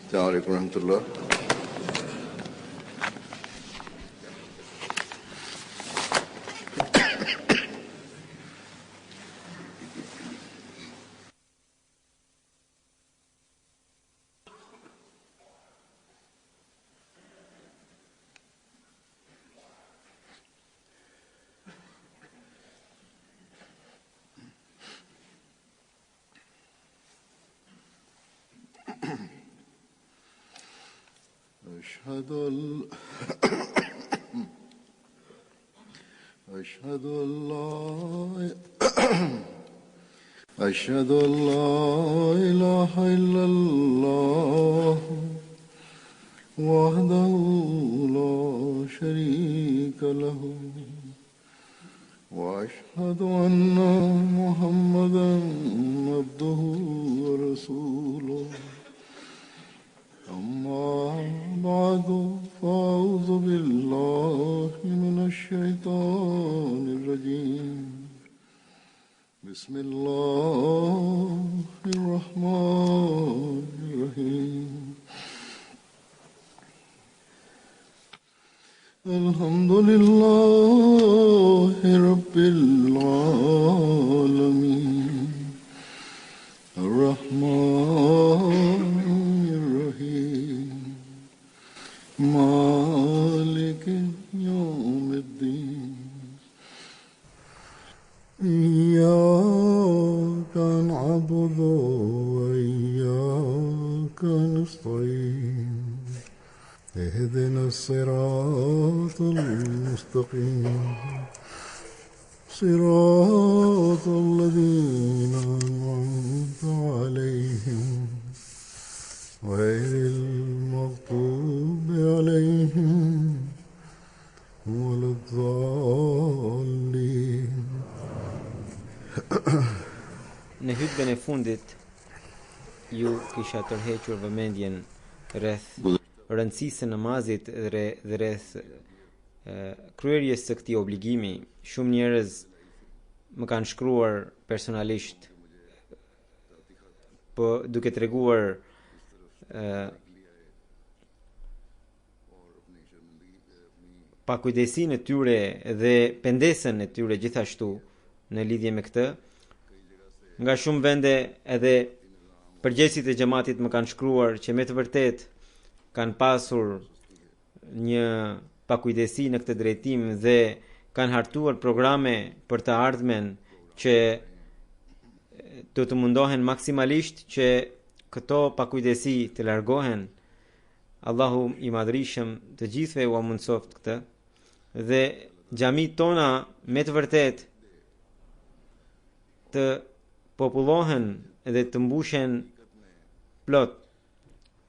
السلام عليكم ورحمة الله. أشهد أن لا إله إلا الله وحده لا شريك له وأشهد أن محمدا عبده ورسوله أما بعد فأعوذ بالله من الشيطان الرجيم بسم الله الرحمن الرحيم الحمد لله رب العالمين الرحمن الرحيم مالك يوم الدين إياك نعبد وإياك نستعين اهدنا الصراط المستقيم صراط الذين أنعمت عليهم غير المغضوب عليهم ولا الضالين. Në hutben e fundit ju kisha tërhequr vëmendjen rreth rëndësisë së namazit dhe rreth kryerjes së këtij obligimi. Shumë njerëz më kanë shkruar personalisht po duke treguar pakujdesinë e tyre dhe pendesën e tyre gjithashtu në lidhje me këtë. Nga shumë vende edhe përgjegjësit e xhamatit më kanë shkruar që me të vërtet kanë pasur një pakujdesi në këtë drejtim dhe kanë hartuar programe për të ardhmen që do të mundohen maksimalisht që këto pakujdesi të largohen. Allahu i madhrishëm të gjithëve u mundsoft këtë dhe xhamit tona me të vërtet të popullohen dhe të mbushen plot.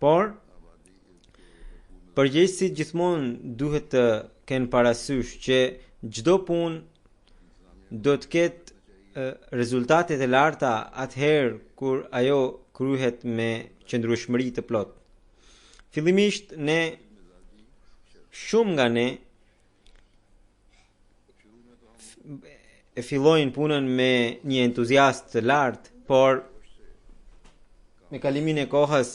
Por përgjegjësit gjithmonë duhet të kenë parasysh që çdo punë do të ketë rezultatet e larta atëherë kur ajo kryhet me qëndrueshmëri të plot. Fillimisht shumë nga ne e fillojnë punën me një entuziazm të lartë, por me kalimin e kohës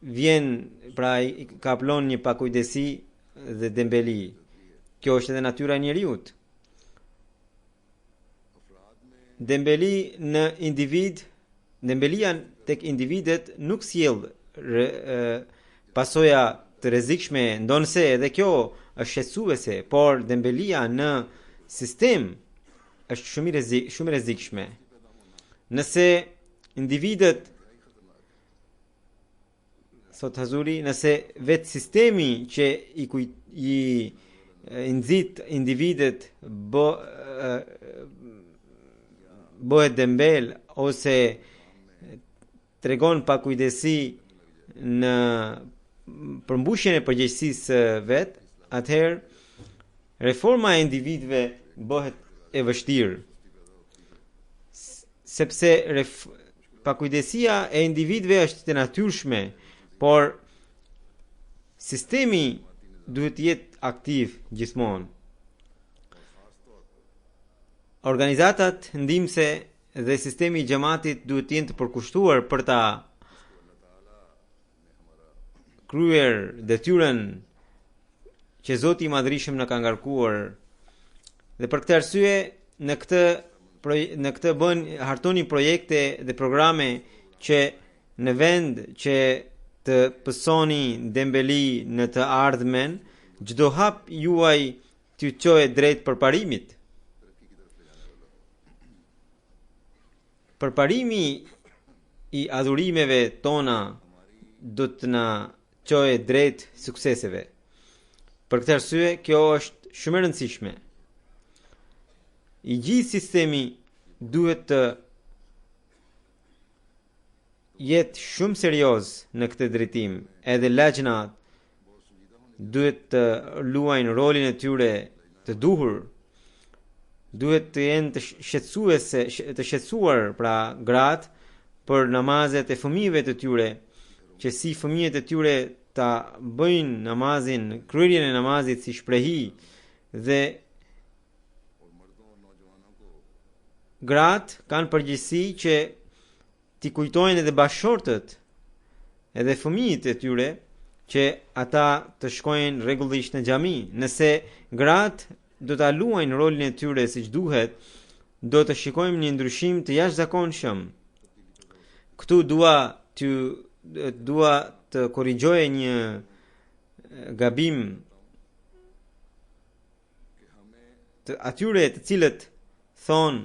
vjen i kaplon një pakujdesi dhe dembeli. Kjo është edhe natyra e njeriut. Dembelia tek individet nuk sjell pasoja të rrezikshme, ndonse edhe kjo është shqetësuese, por dembelia në sistem është shumë rrezikshme. Nëse individet thot Hazuri, nëse vetë sistemi që i nxit individet bëhet dembel ose tregon pakujdesi në përmbushjen e përgjegjësisë vet, atëherë reforma e individëve bëhet e vështirë. Sepse pakujdesia e individëve është e natyrshme, por sistemi duhet të jetë aktiv gjithmonë. Organizatat ndihmëse dhe sistemi i xhamatit duhet të jenë të përkushtuar për ta kryer detyrën që Zoti i Madhërisëm na ka ngarkuar. Dhe për këtë arsye në këtë hartoni projekte dhe programe që në vend që të pësoni dembeli në të ardhmen, çdo hap juaj t'ju çohet drejt përparimit. Përparimi i adhurimeve tona do të na çohet drejt sukseseve. Për këtë arsye kjo është shumë e rëndësishme. I gjithë sistemi duhet të jetë shumë serioz në këtë drejtim. Edhe lajnat duhet të luajnë rolin e tyre të duhur. Duhet të jenë të shqetësuar pra gratë për namazet e fëmijëve të tyre, që si fëmijët e tyre ta bëjnë namazin, kryerjen e namazit si shprehi, dhe gratë kanë përgjegjësi që t'i kujtojnë edhe bashortët edhe fëmijët e tyre që ata të shkojnë rregullisht në xhami. Nëse gratë do ta luajnë rolin e tyre siç duhet, do të shikojmë një ndryshim të jashtëzakonshëm. Këtu dua të korrigjoje një gabim të atyre të cilët thonë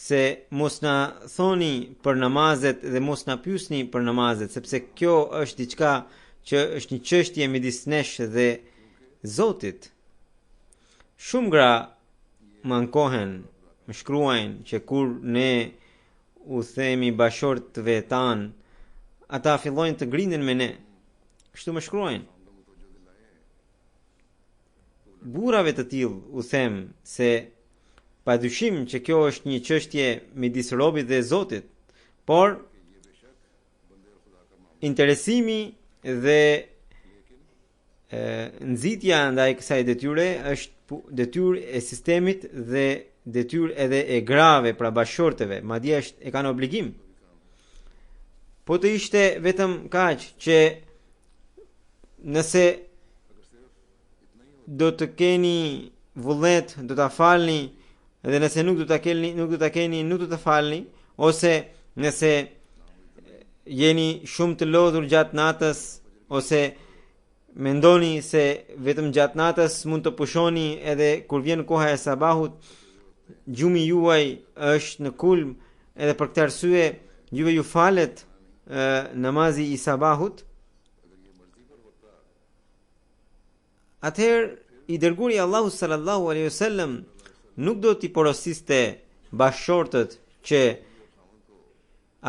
se mos na thoni për namazet dhe mos na pyesni për namazet, sepse kjo është diçka që është një çështje midis nesh dhe Zotit. Shumë gra më ankohen, më shkruajnë që kur ne u themi bashortëve tan, ata fillojnë të grindin me ne. Kështu më shkruajnë. Burrave të tillë u them se padyshim që kjo është një çështje midis robit dhe Zotit, por interesimi dhe nxitja ndaj kësaj detyre është detyrë e sistemit dhe detyrë edhe e grave, pra bashorteve, madje e kanë obligim. Po të ishte vetëm kaq që nëse do të keni vullnet, do ta falni, dhe nëse nuk do ta keni, nuk do ta falni, ose nëse jeni shumë të lodhur gjatë natës, ose mendoni se vetëm gjatë natës mund të pushoni edhe kur vjen koha e sabahut, gjumi juaj është në kulm, edhe për këtë arsye juve ju falet namazi i sabahut. Atëherë i dërguari Allahu sallallahu alaihi wasallam nuk do t'i porosiste bashortët që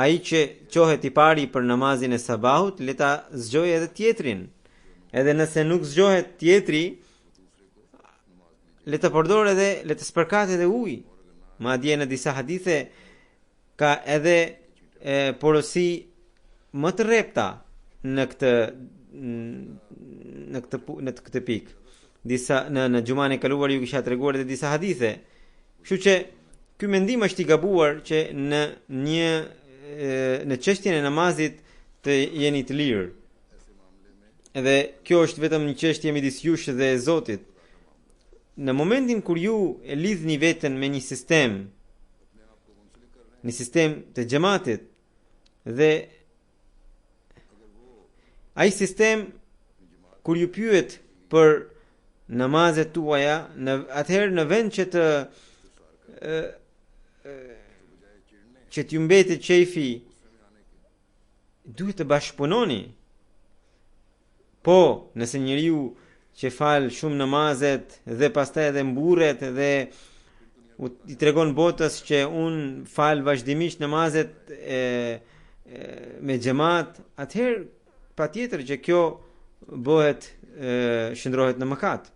ai që qohet i pari për namazin e sabahut, le ta zgjojë edhe tjetrin. Edhe nëse nuk zgjohet tjetri, le të përdor edhe, le të spërkat edhe ujë. Madje në disa hadithe ka edhe porosi më të rrepta në këtë pikë. Disa në xhuman e kaluar ju kisha treguar edhe disa hadithe. Kështu që ky mendim është i gabuar që në çështjen e namazit të jeni të lirë. Edhe kjo është vetëm një çështje midis jush dhe Zotit. Në momentin kur ju e lidhni veten me një sistem të xhamatit, dhe ai sistem kur ju pyet për namazet tuaja, atëherë në vend që t'ju mbetet qefi, duhet të bashkëpunoni. Po, nëse njeriu që fal shumë namazet dhe pastaj edhe mburret dhe i tregon botës që un fal vazhdimisht namazet me xhamat, atëherë patjetër që kjo bëhet shndrohet në mëkat.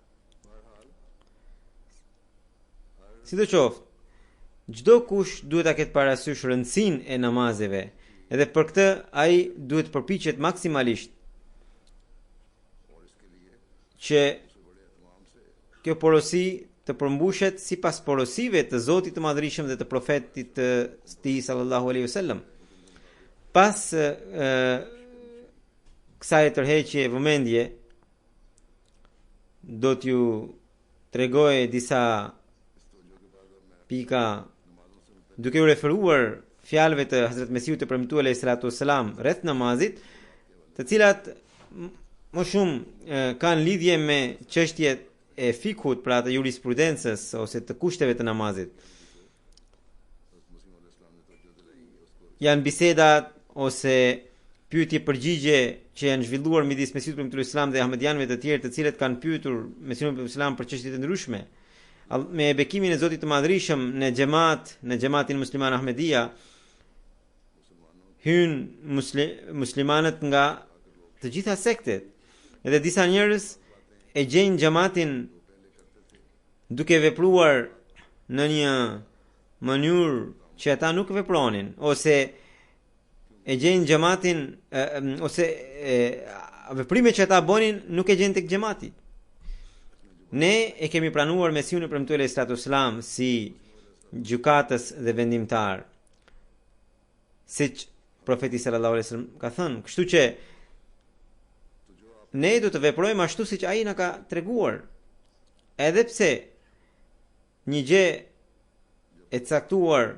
Sidoqoftë, çdo kush duhet ta ketë parasysh rëndësinë e namazeve, edhe për këtë ai duhet përpiqet maksimalisht që kjo porosi të përmbushet sipas porosive të Zotit të Madhërisëm dhe të profetit të tij sallallahu alaihi wasallam. Pas kësaj tërheqje vëmendje do t'ju tregoj disa pika duke u referuar fjalëve të Hazrat Mesiut të premtuar alayhi salatu wassalam rreth namazit, të cilat më shumë kanë lidhje me çështjet e fikut, pra të jurisprudencës ose të kushteve të namazit. Janë bisedat ose pyetje përgjigje që janë zhvilluar midis Mesiut premtuar Islam dhe ahmedianëve të tjerë, të cilët kanë pyetur Mesiun premtuar Islam për çështje të ndryshme. Me bekimin e Zotit të Madhërisëm në xhamatin musliman Ahmedia hyn muslimanët nga të gjitha sektet, edhe disa njerëz e gjejnë xhamatin duke vepruar në një mënyrë që ata nuk vepronin, ose e gjejnë xhamatin ose veprimet që ata bënin nuk e gjejnë tek xhamati. Ne e kemi pranuar Mesiun e premtuar alayhi salatu wassalam si gjykatës dhe vendimtar, siç profeti sallallahu alaihi wasallam ka thënë, kështu që ne do të veprojmë ashtu siç ai na ka treguar. Edhe pse një gjë e caktuar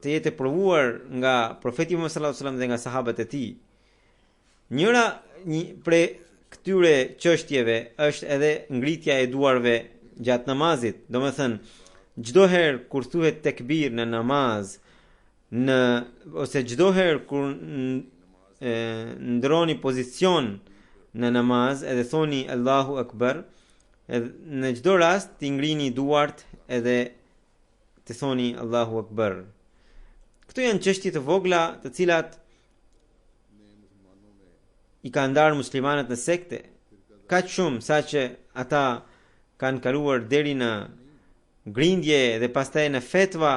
të jetë provuar nga profeti Muhammed sallallahu alaihi wasallam dhe nga sahabët e tij, një prej këtyre çështjeve është edhe ngritja e duarve gjatë namazit. Domethënë, çdo herë kur thuhet tekbir në namaz, ose çdo herë kur ndroni pozicion në namaz edhe thoni Allahu Akbar, në çdo rast të ngrini duart edhe të thoni Allahu Akbar. Këto janë çështje të vogla të cilat i ka ndarë muslimanët në sekte, kaq shumë sa që ata kanë kaluar deri në grindje dhe pastaj në fetva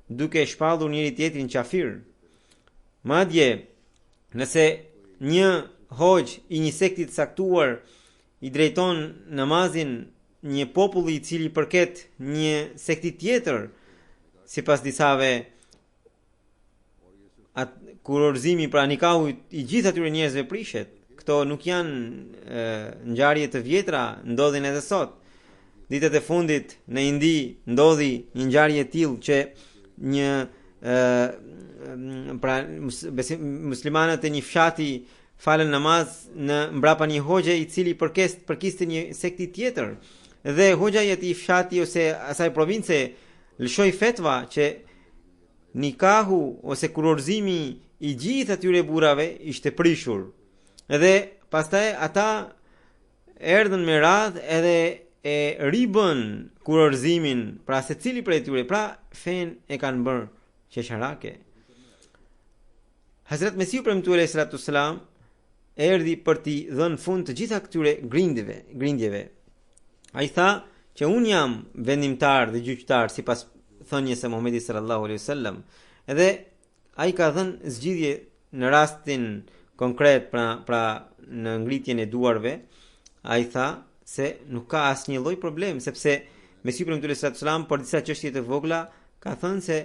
duke shpallur njëri tjetrin qafir. Madje nëse një hoxh i një sekti të caktuar i drejton namazin një populli i cili përket një sekti tjetër, sipas disave kurorzimi pra nikahu i gjithë atyre njerëzve prishet. Këto nuk janë ngjarje të vjetra, ndodhin edhe sot. Ditët e fundit në Indi ndodhi një ngjarje e tillë që një muslimanët e një fshati falën namaz në mbrapa një hoxhe i cili përkiste një sekti tjetër, dhe hoxha i atij fshati ose asaj province lëshoi fetva që nikahu ose kurorzimi i gjithë atyre burrave ishte prishur. Edhe pastaj ata erdhën me radhë edhe e ribën kurorzimin, pra secili prej tyre, pra fen e kanë bërë qesharake. Hazrat Mesiu premtuar alayhi salatu wassalam erdhi për t'i dhënë fund të gjitha këtyre grindjeve. Ai tha që un jam vendimtar dhe gjyqtar sipas thënies së Muhamedit sallallahu alaihi wasallam. Edhe ai ka dhënë zgjidhje në rastin konkret, pra në ngritjen e duarve. Ai tha se nuk ka asnjë lloj problem, sepse Mesiu premtuar alayhi salatu wassalam për disa çështje të vogla ka thënë se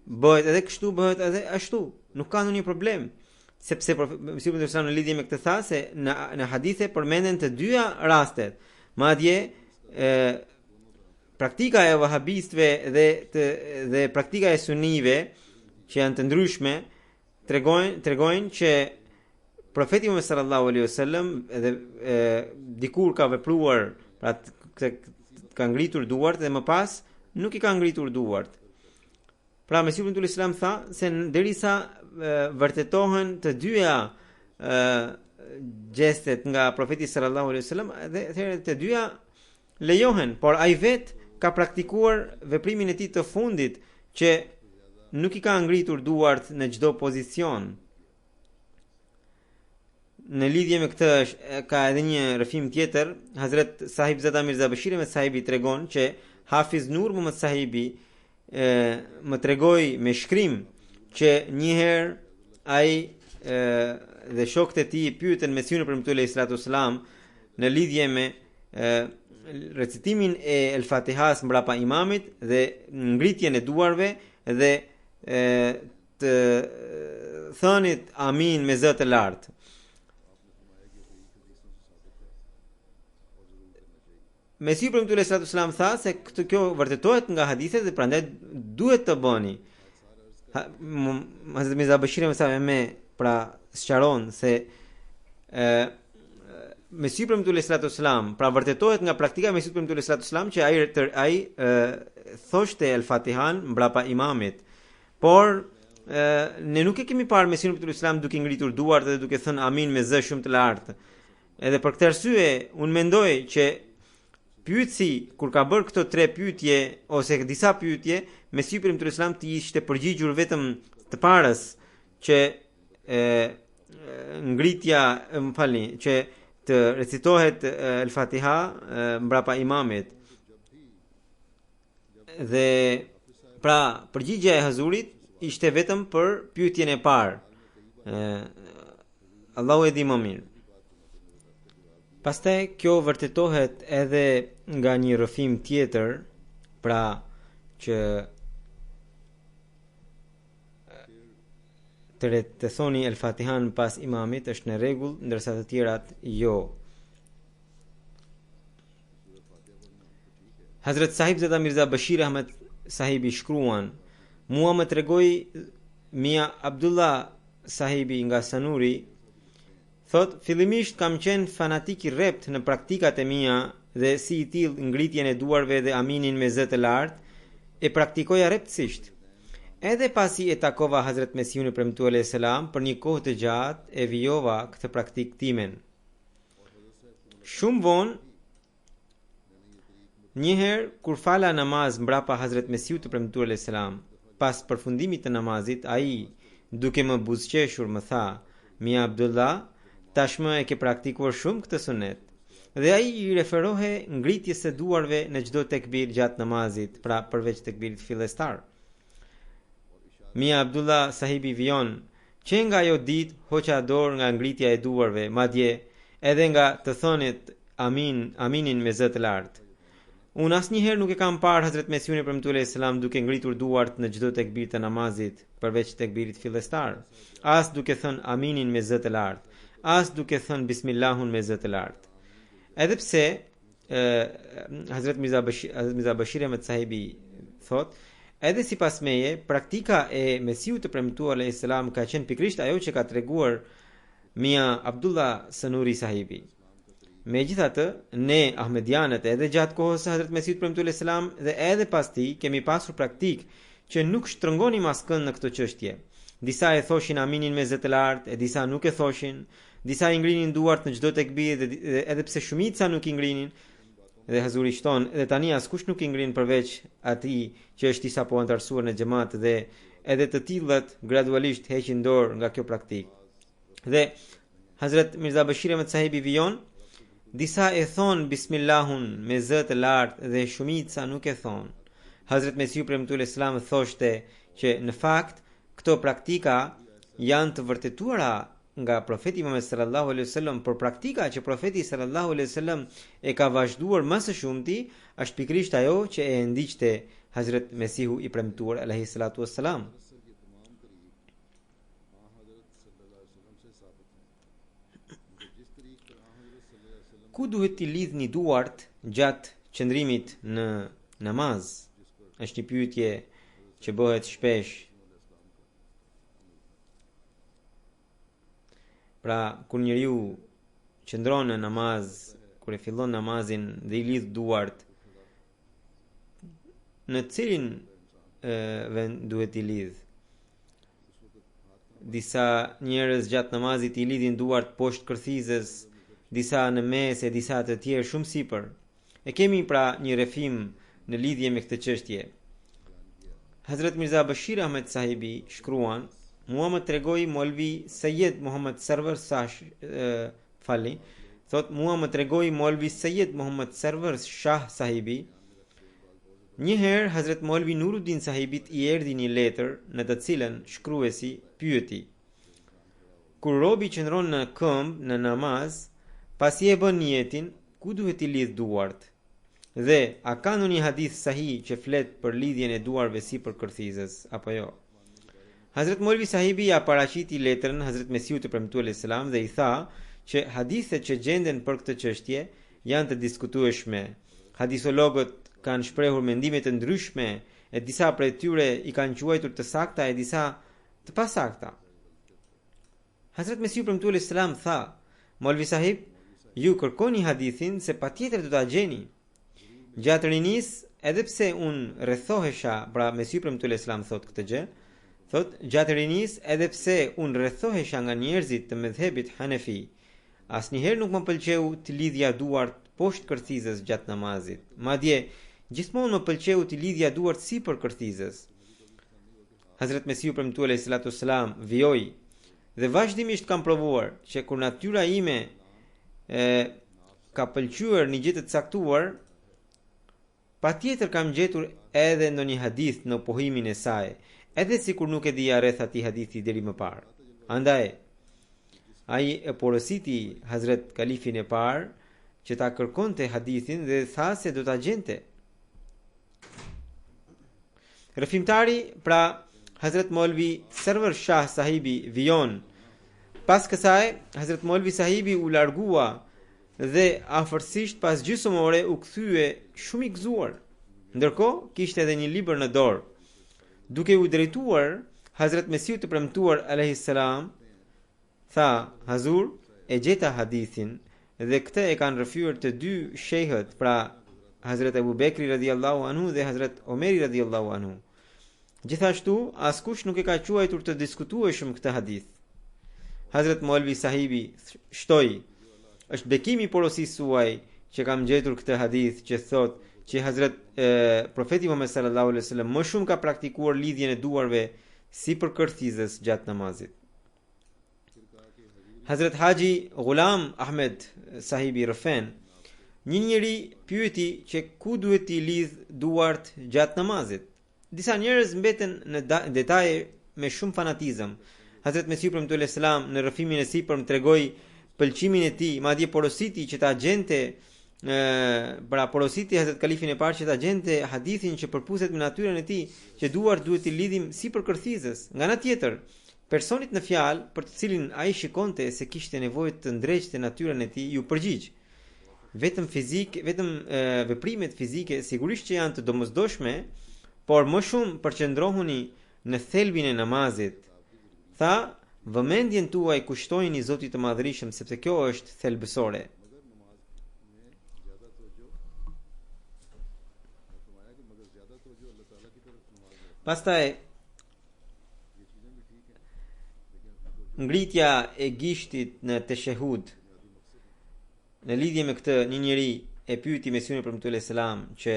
bëhet edhe kështu, bëhet edhe ashtu, nuk ka ndonjë problem. Sepse Mesiu premtuar alayhi në lidhje me këtë tha se në hadithe përmenden të dyja rastet. Madje praktika e wahabistëve dhe praktika e sunive që janë të ndryshme tregojnë që profeti Muhammed sallallahu alaihi wasallam edhe dikur ka vepruar, pra ka ngritur duart dhe më pas nuk i ka ngritur duart. Pra Mesiu premtuar Islam tha se derisa vërtetohen të dyja gjestet nga profeti sallallahu alaihi wasallam, dhe atëherë të dyja lejohen, por ai vet ka praktikuar veprimin e tij të fundit që nuk i ka ngritur duart në çdo pozicion. Në lidhje me këtë ka edhe një rrëfim tjetër. Hazrat Sahib Zada Mirza Bashir Ahmed Sahibi tregon që Hafiz Nur Muhammad Sahibi më tregoi me shkrim që një herë ai dhe shokët e tij pyetën Mesiun e premtuar alayhi salatu wassalam në lidhje me recitimin e El Fatihas mbrapa imamit dhe ngritjen e duarve, dhe të thënit amin me zë të lartë. Mesiu premtuar sallallahu alaihi wasallam tha se kjo vërtetohet nga hadithet dhe prandaj duhet të bëni. Hazrat Mirza Bashir me pra sqaron se Mesiu premtuar sallallahu alaihi wasallam pra vërtetohet nga praktika e Mesiut premtuar sallallahu alaihi wasallam që ai thoshte El Fatihan mbrapa imamit. Por ne nuk e kemi parë Mesiun premtuar sallallahu alaihi wasallam duke ngritur duart dhe duke thënë amin me zë shumë të lartë. Edhe për këtë arsye unë mendoj që pyetësi kur ka bërë këto tre pyetje ose disa pyetje, Mesiu premtuar sallallahu alaihi wasallam ti ishte përgjigjur vetëm të parës që ngritja, më falni, që të recitohet El Fatiha mbrapa imamit. Dhe pra përgjigjja e Hazurit ishte vetëm për pyetjen e parë. Allahu e di më mirë. Pastaj kjo vërtetohet edhe nga një rrëfim tjetër, pra që të thoni El Fatihan pas imamit është në rregull, ndërsa të tjerat jo. Hazrat Sahib Zada Mirza Bashir Ahmed Sahibi shkruan, mua më tregoi Mia Abdullah Sahibi nga Sanuri, thot, fillimisht kam qenë fanatik i rrept në praktikat e mia dhe si i till ngritjen e duarve dhe aminin me zë të lartë e praktikoja rreptësisht. Edhe pasi e takova Hazrat Mesiun e premtuar alayhis salam për një kohë të gjatë e vijova këtë praktik timen. Shumë vonë, njëherë kur fala namaz mbrapa Hazrat Mesiut të premtuar alayhis salam, pas përfundimit të namazit, ai duke më buzëqeshur më tha, Mia Abdullah, tashmë e ke praktikuar shumë këtë sunet. Dhe ai i referohe ngritjes së duarve në çdo tekbir gjatë namazit, pra përveç tekbirit fillestar. Mia Abdullah Sahibi vion që nga ajo ditë hoqa dorë nga ngritja e duarve, madje edhe nga të thonit aminin me zë të lartë. Unë asnjëherë nuk e kam parë Hazrat Mesiun e premtuar alayhis salam duke ngritur duart në çdo tekbir të namazit, përveç tekbirit fillestar, as duke thënë aminin me zë të lartë, as duke thënë bismillahun me zë të lartë. Edhe pse Hazrat Mirza Bashir Ahmed Sahibi thot, edhe sipas meje, praktika e Mesiut të premtuar alayhis salam ka qenë pikërisht ajo që ka treguar Mia Abdullah Sanuri Sahibi. Megjithatë, ne Ahmedianët edhe gjatë kohës së Hazrat Mesiut premtuar alayhis salam dhe edhe pas tij kemi pasur praktik që nuk shtrëngonim askënd në këtë çështje. Disa e thoshin aminin me zë të lartë, e disa nuk e thoshin. Disa i ngrinin duart në çdo tekbir dhe edhe pse shumica nuk i ngrinin. Dhe Hazuri shton, edhe tani askush nuk i ngrin përveç atij që është i sapo antarësuar në xhamat dhe edhe të tillët gradualisht heqin dorë nga kjo praktik. Dhe Hazrat Mirza Bashir Ahmed Sahibi vijon, disa e thon bismillahun me zë të lartë dhe shumica nuk e thon. Hazrat Mesiu premtuar alayhis salam thoshte që në fakt këto praktika janë të vërtetuara nga profeti Muhammed sallallahu alaihi wasallam, por praktika që profeti sallallahu alaihi wasallam e ka vazhduar më së shumti është pikërisht ajo që e ndiqte Hazrat Mesihu i premtuar alaihi salatu wassalam. Ku duhet t'i lidhni duart gjatë qëndrimit në namaz? Është një pyetje që bëhet shpesh. Pra, kur njeriu qëndron në namaz, kur e fillon namazin dhe i lidh duart, në cilin vend duhet i lidh? Disa njerëz gjatë namazit i lidhin duart poshtë kërthizës, disa në mes e disa të tjerë shumë sipër. E kemi pra një rrëfim në lidhje me këtë çështje. Hazrat Mirza Bashir Ahmed Sahibi shkruan, mua më tregoi Molvi Sayyid Muhammad Sarwar thot, mua më tregoi Molvi Sayyid Muhammad Sarwar Shah Sahibi, njëherë Hazrat Molvi Nuruddin Sahibit i erdhi një letër në të cilën shkruesi pyeti: kur robi qëndron në këmbë në namaz, pasi e bën niyetin, ku duhet i lidh duart? Dhe a ka ndonjë hadith sahih që flet për lidhjen e duarve sipër kërthizës apo jo? Hazrat Molvi sahibi ja paraqiti letrën Hazrat Mesiut të premtuar alayhis salam dhe I tha që hadithet që gjenden për këtë çështje janë të diskutueshme. Hadisologët kanë shprehur mendime të ndryshme e disa prej tyre I kanë quajtur të sakta e disa të pasakta. Hazrat Mesiu premtuar alayhis salam tha: "Molvi sahib, ju kërkoni hadithin se patjetër do ta gjeni." Gjatë rinis, edhe pse unë rrethohesha, pra Mesiu premtuar alayhis salam thot këtë gjë, thot gjatë rinis, edhe pse unë rrethohesha nga njerëzit të mëdhëbit Hanefi, asnjëherë nuk më pëlqeu të lidhja duart poshtë kërthizës gjatë namazit. Madje gjithmonë më pëlqeu të lidhja duart sipër kërthizës. Hazrat Mesiu premtuar alayhi salatu wassalam vijoi dhe vazhdimisht kam provuar që kur natyra ime ka pëlqyer një gjë të caktuar, patjetër kam gjetur edhe ndonjë hadith në pohimin e saj, edhe sikur nuk e dija rreth atij hadithi deri më parë. Andaj ai e porositi Hazrat Kalifin e parë që ta kërkonte hadithin dhe tha se do ta gjente. Rëfimtari, pra Hazrat Molvi Server Shah sahibi vijon. Pas kësaj, Hazrat Molvi sahibi u largua dhe afërsisht pas gjysmë ore u kthye shumë I gëzuar. Ndërkohë kishte edhe një libër në dorë. Duke u drejtuar Hazrat Mesiu të premtuar alayhis salam, tha: "Hazur, e gjeta hadithin dhe këtë e kanë rrëfyer të dy shehët, pra Hazrat Abu Bekri radhiyallahu anhu dhe Hazrat Omeri radhiyallahu anhu. Gjithashtu, askush nuk e ka quajtur të diskutueshëm këtë hadith." Hazrat Molvi sahibi shtoi: "Është bekimi I porosisë suaj që kam gjetur këtë hadith që thot që Hazrat Profeti Muhammed sallallahu alaihi wasallam më shumë ka praktikuar lidhjen e duarve sipër kërthizës gjatë namazit." Hazrat Haji Ghulam Ahmed sahibi Rfen, një njeri pyeti që ku duhet t'i lidh duart gjatë namazit. Disa njerëz mbeten në detaje me shumë fanatizëm. Hazrat Mesiu premtuar alayhis salam në rrëfimin e sipër më tregoi pëlqimin e tij, madje porositi që ta gjente pra porositi Hazrat Kalifin e parë që ta gjente hadithin që përputhet me natyrën e tij, që duart duhet t'i lidhim sipër kërthizës. Nga ana tjetër, personit në fjalë për të cilin ai shikonte se kishte nevojë të ndreqte natyrën e tij, ju përgjigj: vetëm veprimet fizike sigurisht që janë të domosdoshme, por më shumë përqendrohuni në thelbin e namazit. Tha: vëmendjen tuaj kushtojini Zotit të Madhërisëm, sepse kjo është thelbësore. Pastaj ngritja e gishtit në teshehud. Në lidhje me këtë, një njeri e pyeti Mesiun e premtuar alayhis salam që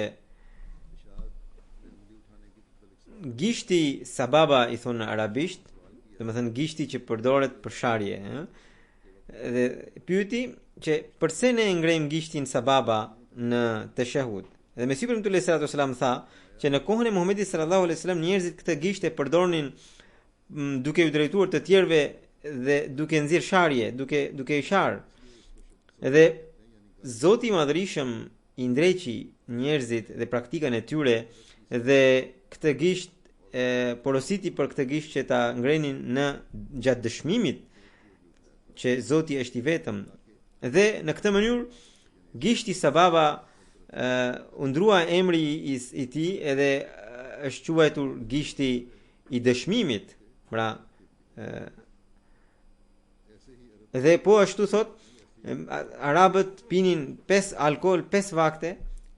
gishti sababa I thonë në arabisht, domethënë gishti që përdoret për sharje, dhe pyeti që pse ne ngrejmë gishtin sababa në teshehud. Dhe Mesiu premtuar alayhis salam tha që në kohën e Muhamedit sallallahu alaihi wasallam njerëzit këtë gisht e përdornin duke u drejtuar të tjerëve dhe duke nxjerr sharje, duke I sharë. Dhe Zoti I Madhërisëm I ndreqi njerëzit dhe praktikën e tyre dhe këtë gisht porositi për këtë gisht që ta ngrenin në gjatë dëshmimit që Zoti është I vetëm. Dhe në këtë mënyrë gishti sababa u ndrua emri I tij edhe është quajtur gishti I dëshmimit. Pra dhe po ashtu thot arabët pinin 5 alkool 5 vakte,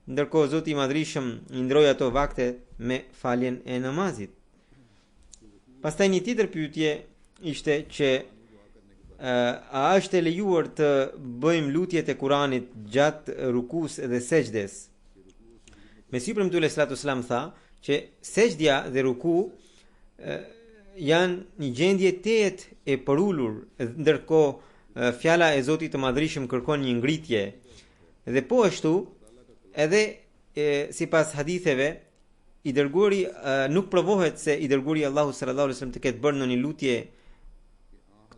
ndërkohë Zoti I Madhërisëm I ndroi ato vakte me faljen e namazit. Pastaj një tjetër pyetje ishte që a është e lejuar të bëjmë lutjet e Kuranit gjatë rukus dhe sejdës? Mesiu premtuar alayhis salam tha që sejdja dhe ruku janë një gjendje tejet e përulur, ndërkohë fjala e Zotit të Madhërisëm kërkon një ngritje. Dhe po ashtu edhe sipas haditheve I dërguari nuk provohet se I dërguari Allahu sallallahu alaihi wasallam të ketë bërë në një lutje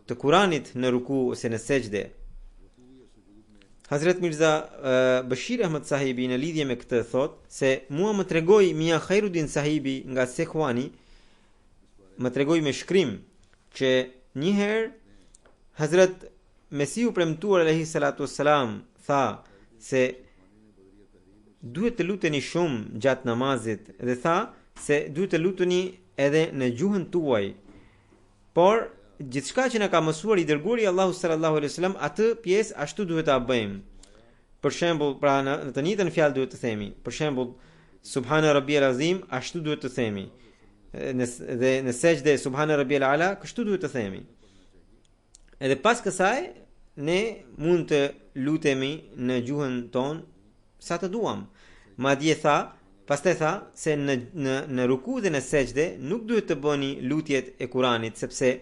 të Kuranit në ruku ose në sejdë. Hazrat Mirza Bashir Ahmad sahibi në lidhje me këtë thot se mua më tregoi Mia Khairuddin sahibi nga Sekhwani më tregoi me shkrim që një herë Hazrat Mesiu premtuar alayhi salatu wassalam tha se duhet të luteni shumë gjatë namazit dhe tha se duhet të luteni edhe në gjuhën tuaj. Por gjithçka që na ka mësuar i dërguari Allahu sallallahu alaihi wasallam, atë pjesë ashtu duhet ta bëjmë. Për shembull, pra në të njëjtën fjalë duhet të themi. Për shembull, Subhana Rabbiyal Azim, ashtu duhet të themi. Dhe në sejdë Subhana Rabbiyal Ala, kështu duhet të themi. Edhe pas kësaj ne mund të lutemi në gjuhën tonë sa të duam. Madje tha, pastaj tha se në ruku dhe në sejdë nuk duhet të bëni lutjet e Kuranit, sepse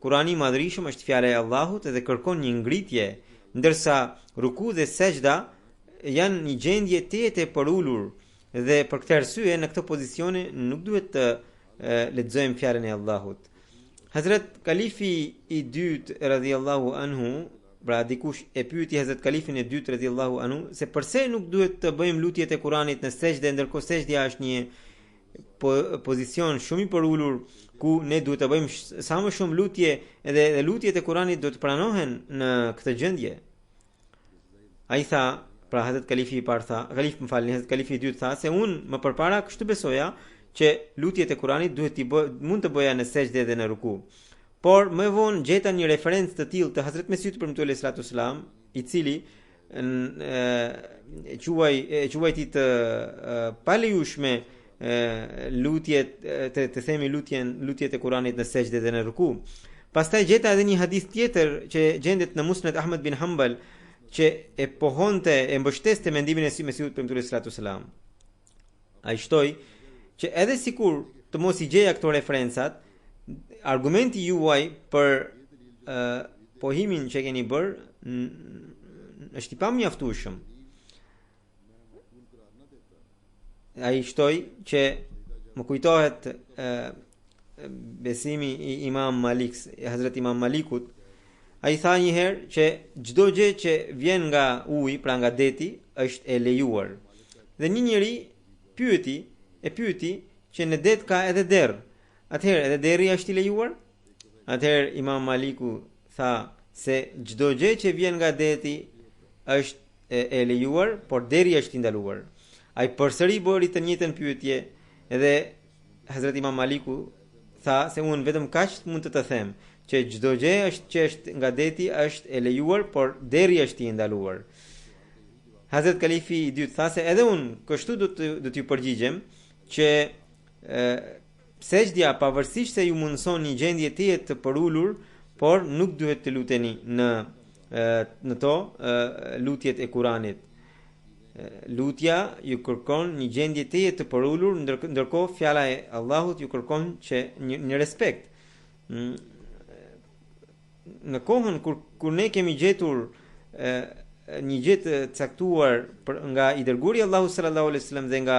Kurani i Madhërisht është fjala e Allahut dhe kërkon një ngritje, ndërsa ruku dhe sejdë janë një gjendje të përulur dhe për këtë arsye në këtë pozicion nuk duhet të lexojmë fjalën e Allahut. Hazrat Kalifi i dytë radhiyallahu anhu, pra dikush e pyeti Hazrat Kalifin e dytë radhiyallahu anhu se pse nuk duhet të bëjmë lutjet e Kuranit në sejdë, ndërkohë sejdja është një pozicion shumë i përulur ku ne duhet të bëjmë sa më shumë lutje dhe lutjet e Kuranit duhet të pranohen në këtë gjendje. Ai tha, pra Hazrat Kalifi i parë tha, Hazrat Kalifi i dytë tha se unë më përpara kështu besoja që lutjet e Kuranit mund të bëja në sejdë dhe në ruku. Por më vonë gjeta një referencë të tillë të Hazrat Mesiut premtuar alayhi salatu wasalam, i cili quajti të palejueshme lutjet të themi lutjet e Kuranit në sejdë dhe në ruku. Pastaj gjeta edhe një hadith tjetër që gjendet në Musnad Ahmad bin Hanbal që e pohonte e mbështeste mendimin e Mesiut premtuar alayhi salatu wasalam. Ai shtoi që edhe sikur të mos i gjeja këto referencat, argumenti juaj për pohimin që keni bërë është i pamjaftueshëm. Ai shtoi që më kujtohet besimi i Imam Malik, Hazrat Imam Malikut. Ai tha një herë që çdo gjë që vjen nga uji, pra nga deti, është e lejuar. Dhe një njeri pyeti që në det ka edhe derë. Atëherë edhe deri është i lejuar? Atëherë Imam Maliku tha se çdo gjë që vjen nga deti është e lejuar, por deri është i ndaluar. Ai përsëri bëri të njëjtën pyetje dhe Hazrat Imam Maliku tha se unë vetëm kaq mund të them që çdo gjë që është nga deti është e lejuar, por deri është i ndaluar. Hazrat Kalifi i dytë tha se edhe unë kështu do t'ju përgjigjem që sejdja pavarësisht se ju mundson një gjendje të përulur, por nuk duhet të luteni në to lutjet e Kuranit. Lutja ju kërkon një gjendje të përulur, ndërkohë fjala e Allahut ju kërkon që një respekt. Në kohën kur ne kemi gjetur një gjë të caktuar nga i dërguari Allahu sallallahu alaihi wasallam dhe nga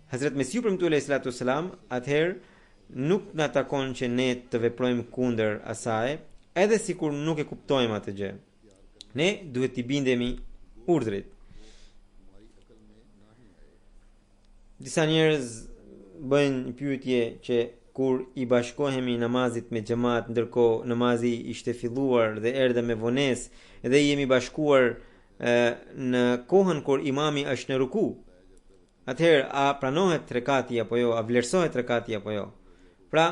Hazrat Mesiu premtuar alayhi salatu wasalam, atëherë nuk na takon që ne të veprojmë kundër asaj, edhe sikur nuk e kuptojmë atë gjë. Ne duhet t'i bindemi urdhrit. Disa njerëz bëjnë një pyetje që kur i bashkohemi namazit me xhamat, ndërkohë namazi ishte filluar dhe erdhe me vonesë dhe jemi bashkuar në kohën kur imami është në ruku, atëherë a pranohet rekati apo jo, a vlerësohet rekati apo jo? Pra,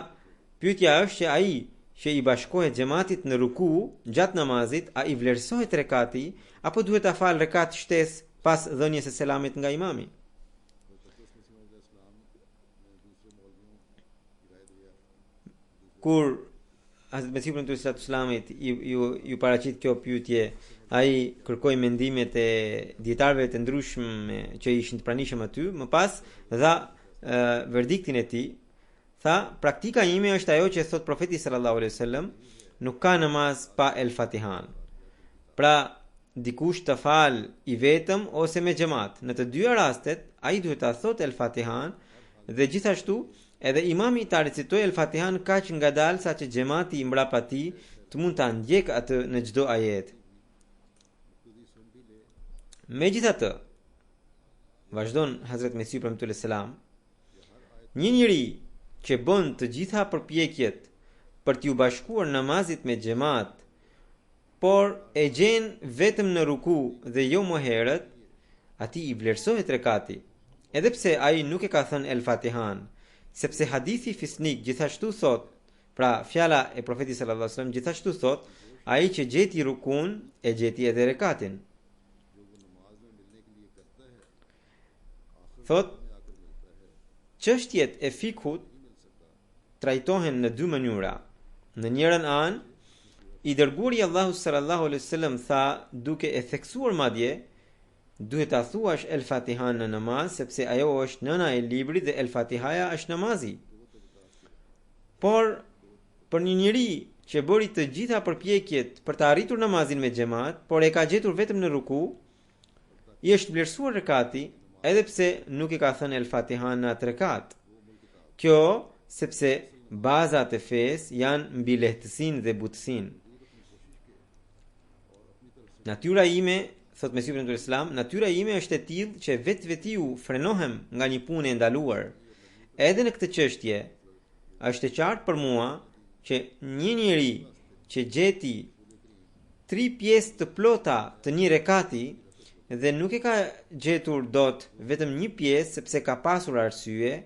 pyetja është që ai që i bashkohet xhamatit në ruku gjatë namazit, a i vlerësohet rekati apo duhet ta fal rekat shtesë pas dhënies së selamit nga imami? Kur Hazrat Mesiu premtuar sallallahu alaihi wasallam ju paraqit kjo pyetje, ai kërkoi mendimet e dietarëve të ndryshëm që ishin të pranishëm aty, më pas dha verdiktin e tij. Tha, praktika ime është ajo që thot profeti sallallahu alaihi wasallam, nuk ka namaz pa el Fatihan. Pra, dikush të fal i vetëm ose me xhamat. Në të dyja rastet, ai duhet ta thot el Fatihan dhe gjithashtu edhe imami ta recitojë el Fatihan kaq ngadalë sa që xhamati i mbrapa tij të mund ta ndjek atë në çdo ajet. Megjithatë, vazhdon Hazrat Mesiu premtuar selam, një njeri që bën të gjitha përpjekjet për t'ju bashkuar namazit me xhamat, por e gjen vetëm në ruku dhe jo më herët, atij i vlerësohet rekati, edhe pse ai nuk e ka thënë El Fatihan, sepse hadithi fisnik gjithashtu thot, pra fjala e profetit sallallahu alajhi wasallam gjithashtu thot, ai që gjeti rukun e gjeti edhe rekatin. Thot, çështjet e fikhut trajtohen në dy mënyra. Në njërën anë, i dërguari i Allahut sallallahu alaihi wasallam tha, duke e theksuar madje, duhet ta thuash El Fatihan në namaz, sepse ajo është nëna e librit dhe El Fatihaja është namazi. Por për një njeri që bëri të gjitha përpjekjet për të arritur namazin me xhamat, por e ka gjetur vetëm në ruku, i është vlerësuar rekati, edhe pse nuk i ka thënë El Fatihan në atë rekat. Kjo sepse bazat e fesë janë mbi lehtësinë dhe butësinë. Natyra ime, thot Mesiu ibn Islam, natyra ime është e tillë që vetveti frenohem nga një punë e ndaluar. Edhe në këtë çështje është e qartë për mua që një njeri që gjeti 3 pjesë të plota të një rekati dhe nuk e ka gjetur dot vetëm një pjesë sepse ka pasur arsye,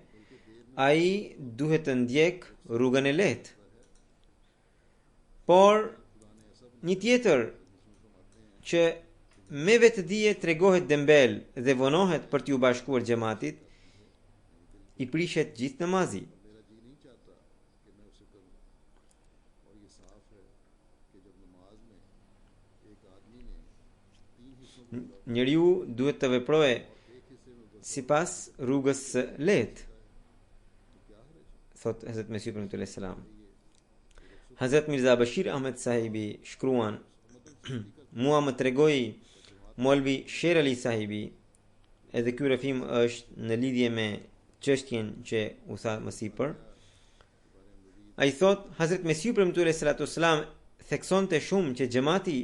ai duhet të ndjek rrugën e lehtë. Por një tjetër që me vetëdije tregohet dembel dhe vonohet për t'ju bashkuar xhamatit, i prishet gjithë namazi. Njeriu duhet të veprojë sipas rrugës së lehtë, thot Hazrat Mesiu ibn Salam. Hazrat Mirza Bashir Ahmed Sahibi shkruan, mua më tregoi Molvi Sher Ali Sahibi, edhe ky rrëfim është në lidhje me çështjen që u tha më sipër. Ai thot, Hazrat Mesiu ibn Salam theksonte shumë që xhamati,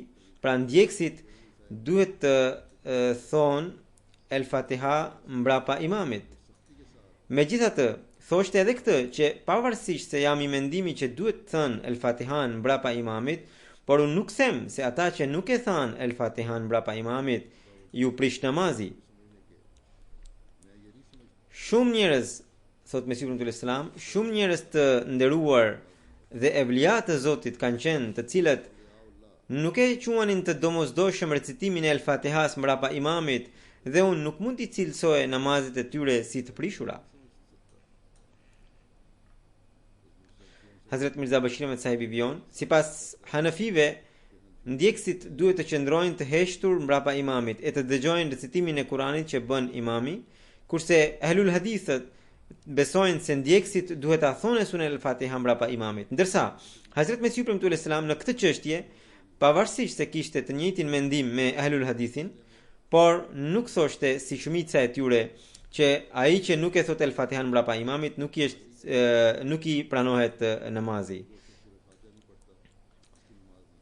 pra ndjekësit, duhet të thonë El Fatiha mbrapa imamit. Megjithatë, thoshte edhe këtë që pavarësisht se jam i mendimit që duhet thënë El Fatihan mbrapa imamit, por unë nuk them se ata që nuk e thanë El Fatihan mbrapa imamit ju prish namazi. Shumë njerëz, thot Mesiu ibn Islam, shumë njerëz të nderuar dhe evlia të Zotit kanë qenë, të cilët nuk e quanin të domosdoshëm recitimin e El Fatihas mbrapa imamit, dhe unë nuk mund t'i cilësoj namazet e tyre si të prishura. Hazrat Mirza Bashir Ahmed Sahibi vjon, sipas Hanafive, ndjekësit duhet të qëndrojnë të heshtur mbrapa imamit e të dëgjojnë recitimin e Kuranit që bën imami, kurse Ahlul Hadithët besojnë se ndjekësit duhet ta thonë sunen El Fatiha mbrapa imamit. Ndërsa Hazrat Mesiu ibn Salam në këtë çështje, pavarësisht se kishte të njëjtin mendim me Ahlul Hadithin, por nuk thoshte si shumica e tyre që ai që nuk e thot El Fatihan mbrapa imamit nuk i pranohet namazi.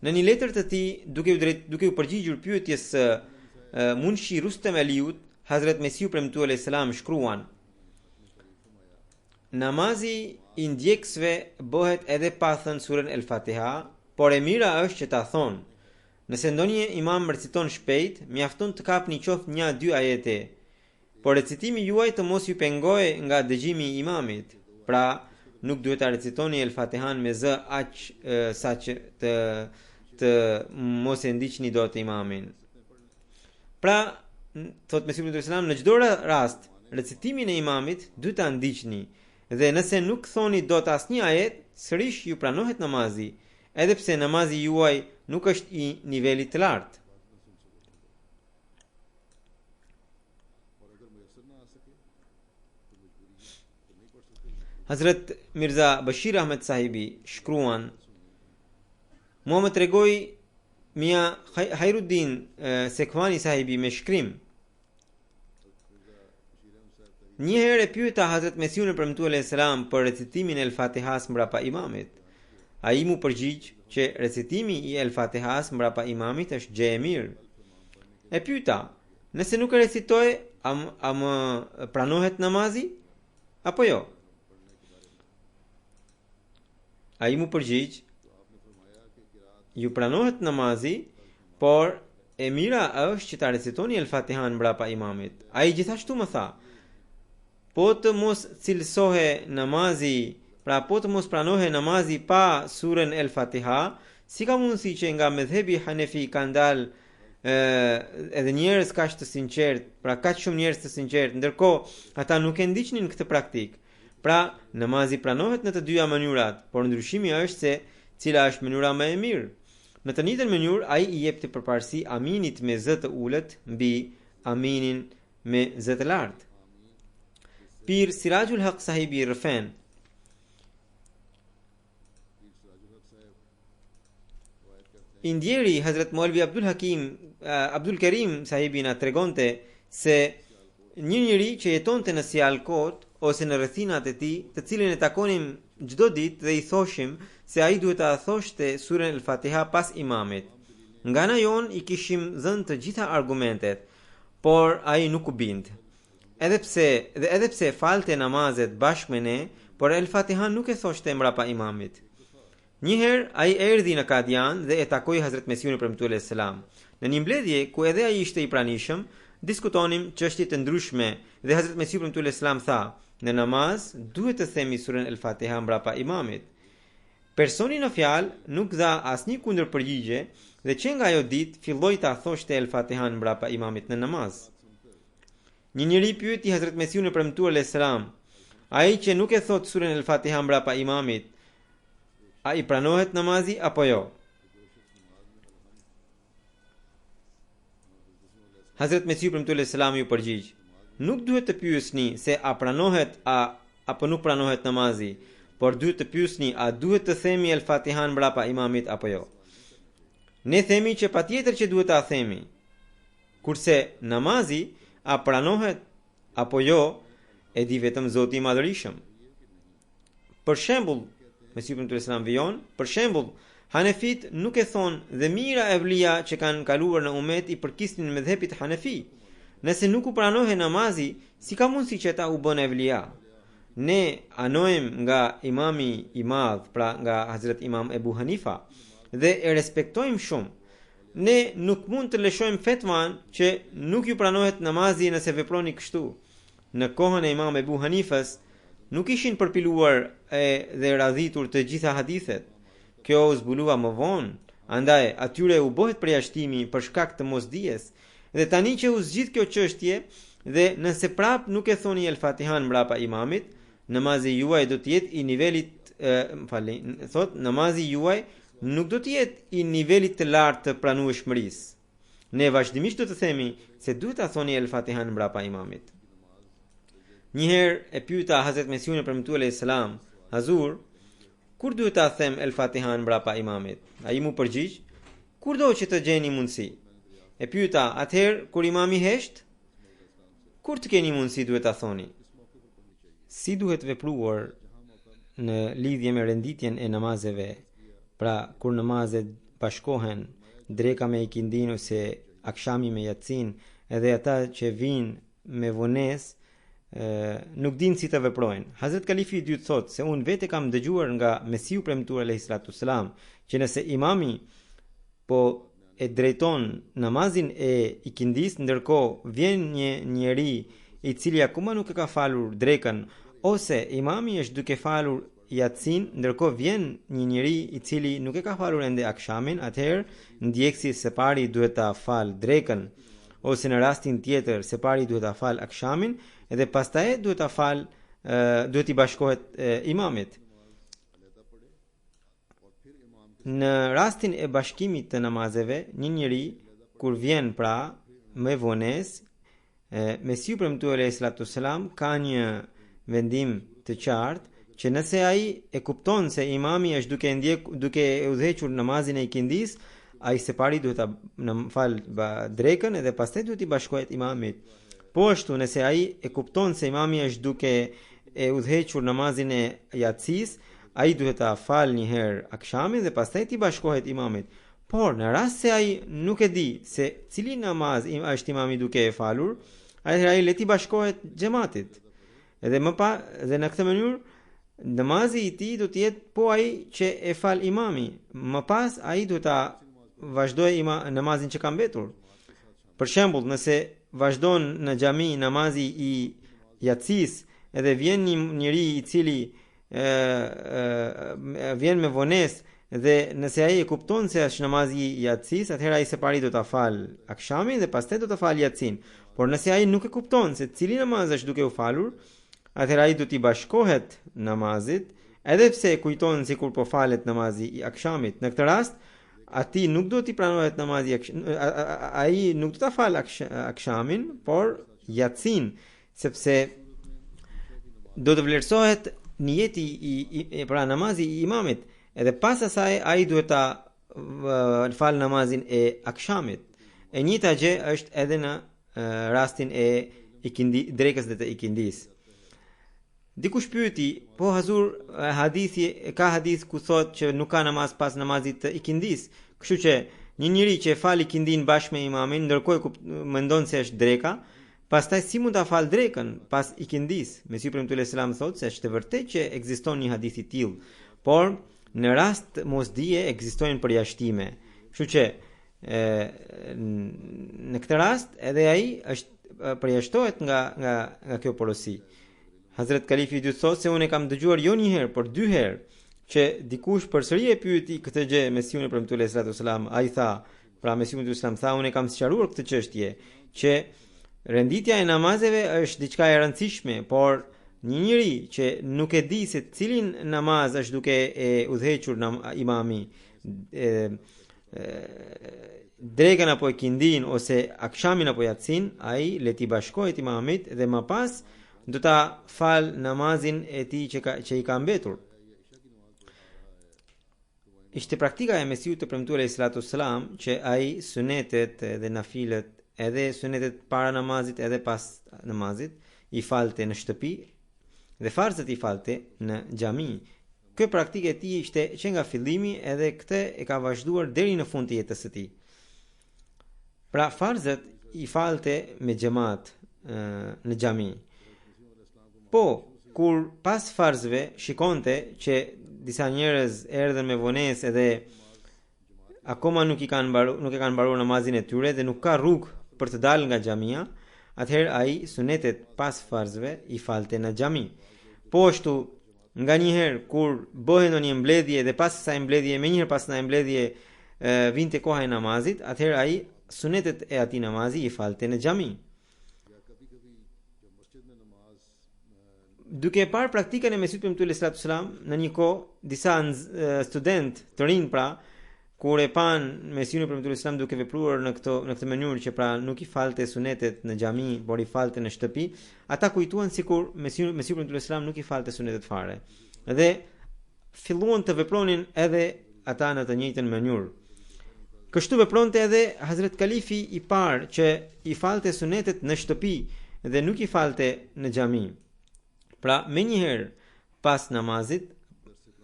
Në një letër të tij, duke u përgjigjur pyetjes Munshi Rustem Aliut, Hazrat Mesiu premtuar alayhis salam shkruan: namazi i ndjekësve bëhet edhe pa thënë surën El Fatiha, por e mira është që ta thonë. Nëse ndonjë imam reciton shpejt, mjafton të kapni qoftë 1-2 ajete, por recitimi juaj të mos ju pengojë nga dëgjimi i imamit. Pra, nuk duhet ta recitoni El Fatihan me zë aq saq të mos e ndiqni dot imamin. Pra, thot Mesiu ibn Islam, në çdo rast, recitimin e imamit duhet ta ndiqni, dhe nëse nuk thoni dot asnjë ajet, sërish ju pranohet namazi, edhe pse namazi juaj nuk është i nivelit të lartë. Hazrat Mirza Bashir Ahmed Sahibi shkruan, mua më tregoi Mia Khairuddin Sekhwani Sahibi me shkrim. Një herë e pyeta Hazrat Mesiun e premtuar alayhis salam për recitimin e El Fatihas mbrapa imamit. Ai mu përgjigj që recitimi i El Fatihas mbrapa imamit është gjë e mirë. E pyeta, nëse nuk e recitoj, a më pranohet namazi apo jo? Ai mu përgjigj, ju pranohet namazi, por e mira është që ta recitoni El Fatihan mbrapa imamit. Ai gjithashtu më tha, po të mos cilësohe namazi, pra po të mos pranohe namazi pa surën El Fatiha, si ka mundësi që nga medhebi Hanefi kanë dalë edhe njerëz kaq të sinqert, pra kaq shumë njerëz të sinqert, ndërkohë ata nuk e ndiqnin këtë praktik. Pra, namazi pranohet në të dyja mënyrat, por ndryshimi është se cila është mënyra më e mirë. Në të njëjtën mënyrë, ai i jep të përparësi aminit me zë të ulët mbi aminin me zë të lartë. Pir Sirajul Haq sahibi Rëfen Indjeri Hazrat Maulvi Abdul Karim sahibi na tregonte se një njeri që jetonte në Sialkot ose në rrethinat e tij, të cilin e takonim çdo ditë dhe i thoshim se ai duhet ta thoshte surën El-Fatiha pas imamit. Nga ana jon i kishim dhënë të gjitha argumentet, por ai nuk u bind. Edhe pse falte namazet bashkë me ne, por El-Fatiha nuk e thoshte mbrapa imamit. Njëherë ai erdhi në Kadian dhe e takoi Hazrat Mesiun premtuar selam. Në një mbledhje ku edhe ai ishte i pranishëm, diskutonim çështje të ndryshme dhe Hazrat Mesiu premtuar selam tha: "Në namaz duhet të themi surën El-Fatiha mbrapa imamit." Personi në fjalë nuk dha asnjë kundërpërgjigje dhe që nga ajo ditë filloi ta thoshte El-Fatihan mbrapa imamit në namaz. Një njeri pyeti Hazrat Mesiun premtuar selam: "Ai që nuk e thot surën El-Fatiha mbrapa imamit, a i pranohet namazi apo jo?" Hazrat Mesiu premtuar selam ju përgjigj: "Nuk duhet të pyesni se a pranohet apo nuk pranohet namazi, por duhet të pyesni a duhet të themi El-Fatihan mbrapa imamit apo jo." Ne themi që patjetër që duhet ta themi. Kurse namazi a pranohet apo jo, e di vetëm Zoti i Madhërisëm. Për shembull, Mesiu premtuar selam vijon, për shembull, Hanefit nuk e thon dhe mira evlia që kanë kaluar në umet i përkisnin medhepit Hanefi. Nëse nuk u pranohe namazi, si ka mundësi që ata u bën evlia? Ne anojmë nga imami i madh, pra nga Hazrat Imam Ebu Hanifa, dhe e respektojmë shumë. Ne nuk mund të lëshojmë fetvan që nuk ju pranohet namazi nëse veproni kështu. Në kohën e Imam Ebu Hanifës nuk ishin përpiluar dhe radhitur të gjitha hadithet. Kjo u zbulua më vonë, andaj atyre u bëhet përjashtimi për shkak të mosdijes. Dhe tani që u zgjidh kjo çështje dhe nëse prap nuk e thoni El-Fatihan mbrapa imamit, namazi juaj do të jetë i nivelit namazi juaj nuk do të jetë i nivelit të lartë të pranueshmërisë. Ne vazhdimisht do të themi se duhet ta thoni El-Fatihan mbrapa imamit. Njëherë e pyeta Hazrat Mesiun premtuar selam: "Hazur, kur duhet ta them El-Fatihan mbrapa imamit?" Ai mu përgjigj: "Kurdo që të gjeni mundësi." E pyeta: "Atëherë kur imami hesht, kur të keni mundësi duhet ta thoni?" Si duhet vepruar në lidhje me renditjen e namazeve? Pra, kur namazet bashkohen, dreka me ikindin ose akshami me yatsin, edhe ata që vinë me vonesë nuk din si të veprojnë. Hazrat Kalifi i dytë thot se unë vete kam dëgjuar nga Mesiu premtuar alayhi salatu selam që nëse imami po e drejton namazin e ikindis, ndërkohë vjen një njeri i cili akoma nuk e ka falur drekën, ose imami është duke falur yatsin, ndërkohë vjen një njeri i cili nuk e ka falur ende akshamin, atëherë ndjeksi së pari duhet ta fal drekën, ose në rastin tjetër së pari duhet ta fal akshamin, edhe pastaj duhet i bashkohet imamit. Në rastin e bashkimit të namazeve, një njeri kur vjen pra me vonesë, Mesiu premtuar alayhi salatu selam ka një vendim të qartë që nëse ai e kupton se imami është duke udhëhequr namazin e ikindis, ai së pari duhet ta fal drekën edhe pastaj duhet i bashkohet imamit. Po ashtu nëse ai e kupton se imami është duke e udhëhequr namazin e yatsis, ai duhet ta fal një herë akshamin dhe pastaj ti bashkohet imamit. Por në rast se ai nuk e di se cili namaz është imami duke e falur, atëherë ai le ti bashkohet xhamatit. Edhe më pa dhe në këtë mënyrë namazi i tij do të jetë po ai që e fal imami, më pas ai duhet ta vazhdojë namazin që ka mbetur. Për shembull, nëse vazhdon në xhami namazi i yatsis, edhe vjen një njeri i cili vjen me vonesë, dhe nëse ai e kupton se është namazi i yatsis, atëherë ai së pari do ta fal akshamin dhe pastaj do ta fal yatsin. Por nëse ai nuk e kupton se cili namaz është duke u falur, atëherë ai do t'i bashkohet namazit, edhe pse e kujton sikur po falet namazi i akshamit. Në këtë rast, ati nuk do t'i pranohet namazi, ai nuk do ta fal akshamin, por yatsin, sepse do të vlerësohet niyeti pra namazi i imamit, edhe pas asaj ai duhet ta fal namazin e akshamit. E njëjta gjë është edhe në rastin e drekës dhe të ikindis. Dikush pyeti, po Hazur, ka hadith ku thot që nuk ka namaz pas namazit të ikindis, kështu që një njeri që e fal ikindin bashkë me imamin, ndërkohë mendon se është dreka, pastaj si mund ta fal drekën pas ikindis? Mesiu premtues selam thot se është vërtet që ekziston një hadith i tillë, por në rast mosdije ekzistojnë përjashtime. Kështu që në këtë rast edhe ai është përjashtohet nga kjo porosi. Hazret Kalifi i dytë thot se unë kam dëgjuar jo një herë, por 2 herë që dikush përsëri e pyeti këtë gjë Mesiun e premtuar sallallahu alaihi wasallam. Ai tha, pra Mesiu i sallam tha, unë kam sqaruar këtë çështje që renditja e namazeve është diçka e rëndësishme, por një njeri që nuk e di se cilin namaz është duke e udhëhequr imami, drekën apo ikindin ose akshamin apo yatsin, ai le t'i bashkohet imamit dhe më pas do ta fal namazin e tij që i ka mbetur. Ishte praktika e Mesiut të premtuar sallallahu alaihi wasallam që ai sunetet dhe nafilet, edhe sunetet para namazit edhe pas namazit, i falte në shtëpi dhe farzët i falte në xhami. Kjo praktikë e tij ishte që nga fillimi, edhe këtë e ka vazhduar deri në fund të jetës së tij. Pra farzët i falte me xhamat në xhami. Po, kur pas farzëve shikonte që disa njerëz erdhën me vonesë edhe akoma nuk e kanë mbaruar namazin e tyre dhe nuk ka rrugë për të dalë nga xhamia, atëherë ai sunetet pas farzëve i falte në xhami. Po ashtu, nganjëherë kur bëhej ndonjë mbledhje dhe pas asaj mbledhje, menjëherë pas asaj mbledhje vinte koha e namazit, atëherë ai sunetet e atij namazi i falte në xhami. Duke parë praktikën e Mesiut premtuar sallallahu alaihi wasallam, në një kohë disa student të rinj pra, kur e pan Mesiun premtuar sallallahu duke vepruar në këtë mënyrë që pra nuk i falte sunetet në xhami, por i falte në shtëpi, ata kujtuan sikur Mesiu premtuar sallallahu nuk i falte sunetet fare. Dhe filluan të vepronin edhe ata në të njëjtën mënyrë. Kështu vepronte edhe Hazret Kalifi i parë që i falte sunetet në shtëpi dhe nuk i falte në xhami. Pra, menjëherë pas namazit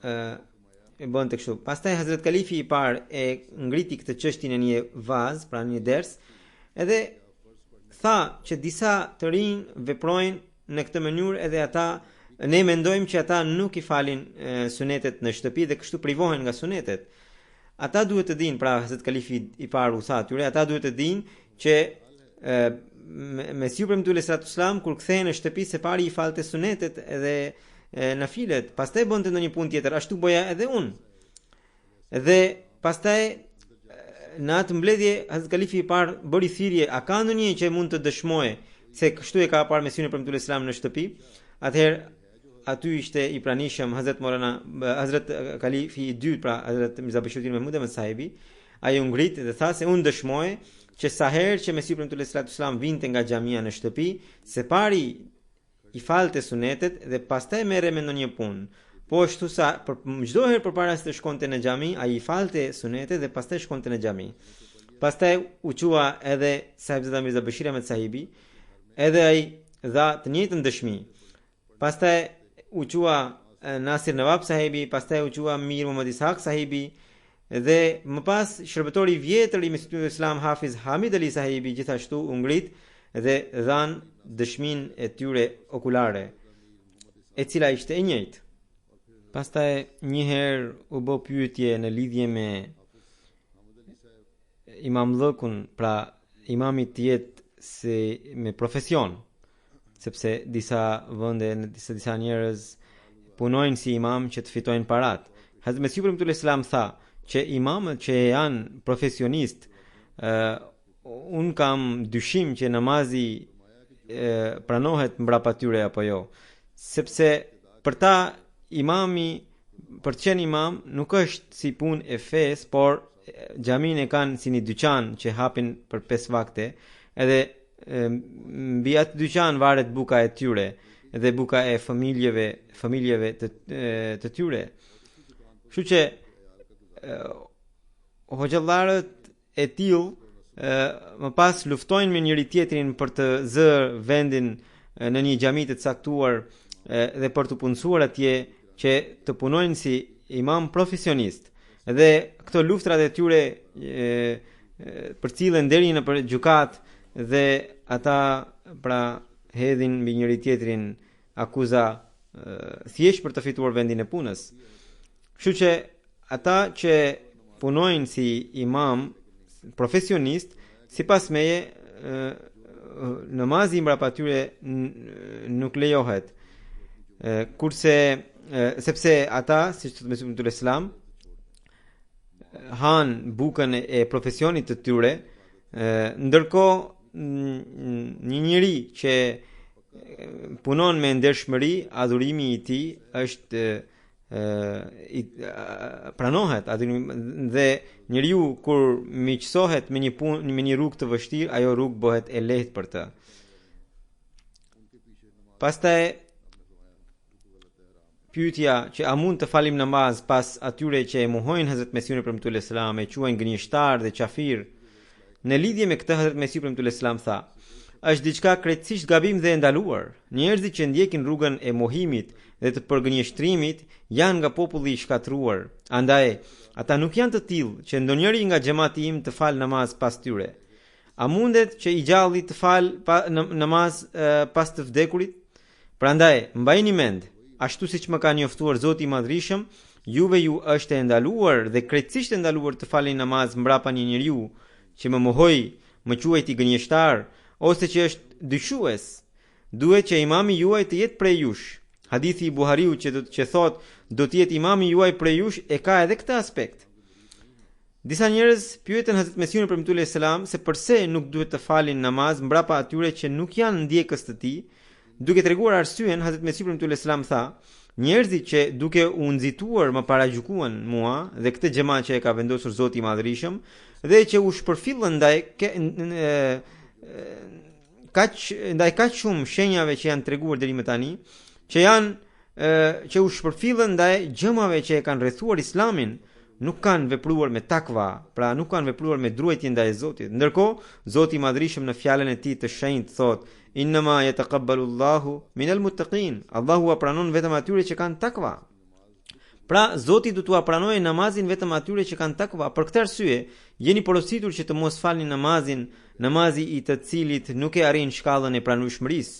e bënte kështu. Pastaj Hazret Kalifi i parë e ngriti këtë çështje në një vaz, pra në një ders, edhe tha që disa të rinj veprojnë në këtë mënyrë edhe ata ne mendojmë që ata nuk i falin sunetet në shtëpi dhe kështu privohen nga sunetet. Ata duhet të dinë, pra Hazret Kalifi i parë u tha atyre, ata duhet të dinë që Mesiu premtuar sallallahu alaihi wasallam kur kthehej në shtëpi së pari i falte sunetet edhe nafilet, pastaj bënte ndonjë punë tjetër, ashtu bëja edhe unë. Dhe pastaj në atë mbledhje Hazret Kalifi i parë bëri thirrje, a ka ndonjë që mund të dëshmojë se kështu e ka parë Mesiun premtuar sallallahu alaihi wasallam në shtëpi? Atëherë aty ishte i pranishëm Hazret Kalifi i dytë, pra Hazret Mirza Bashiruddin Mahmud Ahmad Sahibi. Ai u ngrit dhe tha se unë dëshmoj që sa herë që Mesiu premtuar sallallahu alaihi wasallam vinte nga xhamia në shtëpi, së pari i falte sunetet dhe pastaj merre me ndonjë punë. Po ashtu sa për çdo herë përpara se të shkonte në xhami, ai i falte sunetet dhe pastaj shkonte në xhami. Pastaj u qua edhe Sahibzada Mirza Bashir Ahmed Sahibi, edhe ai dha të njëjtën dëshmi. Pastaj u qua Nasir Nawab Sahibi, pastaj u qua Mir Muhammad Ishaq Sahibi, dhe më pas shërbëtori i vjetër i Mesiut Islam Hafiz Hamid Ali Sahibi gjithashtu u ngrit dhe dhan dëshminë e tyre okulare, e cila ishte e njëjtë. Pastaj një herë u bë pyetje në lidhje me imamllëkun, pra imami të jetë si me profesion, sepse disa vende, disa njerëz punojnë si imam që të fitojnë parat. Hazrat Mesihu premtuar Islam tha që imamët që janë profesionist, un kam dyshim që namazi pranohet mbrapa tyre apo jo, sepse për ta imami, për të qenë imam nuk është si punë e fes, por xhamin e kanë si një dyqan që hapin për 5 vakte, edhe mbi atë dyqan varet buka e tyre dhe buka e familjeve të tyre. Kështu që hoxhallarët e tillë më pas luftojnë me njëri tjetrin për të zënë vendin në një xhami të caktuar dhe për të punësuar atje që të punojnë si imam profesionist. Dhe këto luftrat e tyre përcillen deri në gjykat dhe ata pra hedhin mbi njëri tjetrin akuza thjesht për të fituar vendin e punës. Kështu që ata që punojnë si imam profesionist, sipas meje namazi mbrapa tyre nuk lejohet. Kurse sepse ata, siç thotë Mesihut e Islam, han bukën e profesionit të tyre, ndërkohë një njeri që punon me ndershmëri, adhurimi i tij është pranohet, dhe njeriu kur miqësohet me një punë, me një rrugë të vështirë, ajo rrugë bëhet e lehtë për të. Pastaj pyetja që a mund të falim namaz pas atyre që e mohojnë Hazrat Mesihun premtuar Islam, e quajnë gënjeshtar dhe qafir. Në lidhje me këtë, Hazrat Mesihu premtuar Islam tha: është diçka krejtësisht gabim dhe e ndaluar. Njerëzit që ndjekin rrugën e mohimit dhe të përgënjeshtrimit janë nga populli i shkatruar. Andaj, ata nuk janë të tillë që ndonjëri nga xhamati im të fal namaz pas tyre. A mundet që i gjalli të fal namaz pas të vdekurit? Prandaj, mbajini mend, ashtu siç më ka njoftuar Zoti i Madhrishëm, juve ju është e ndaluar dhe krejtësisht e ndaluar të falni namaz mbrapa një njeriu që më mohoi, më quajti gënjeshtar ose që është dyshues. Duhet që imami juaj të jetë prej jush. Hadithi i Buhariut që thot do të jetë imami juaj prej jush e ka edhe këtë aspekt. Disa njerëz pyetën Hazrat Mesihun premtuar selam se pse nuk duhet të falin namaz mbrapa atyre që nuk janë ndjekës të tij. Duke treguar arsyen, Hazrat Mesihu premtuar selam tha: njerëzit që duke u nxituar më paragjykuan mua dhe këtë xhamat që e ka vendosur Zoti i Madhrishëm dhe që u shpërfillën ndaj kaq shumë shenjave që janë treguar deri më tani, që u shpërfillën ndaj gjëmave që e kanë rrethuar Islamin, nuk kanë vepruar me takva, pra nuk kanë vepruar me druajtje ndaj Zotit. Ndërkohë, Zoti i Madhrishëm në fjalën e tij të shenjtë thotë: innama yataqabbalu Allahu minal muttaqin. Allahu pranon vetëm atyre që kanë takva. Pra, Zoti do t'ua pranojë namazin vetëm atyre që kanë takva. Për këtë arsye, jeni porositur që të mos falni namazin, namazi i të cilit nuk e arrin shkallën e pranueshmërisë.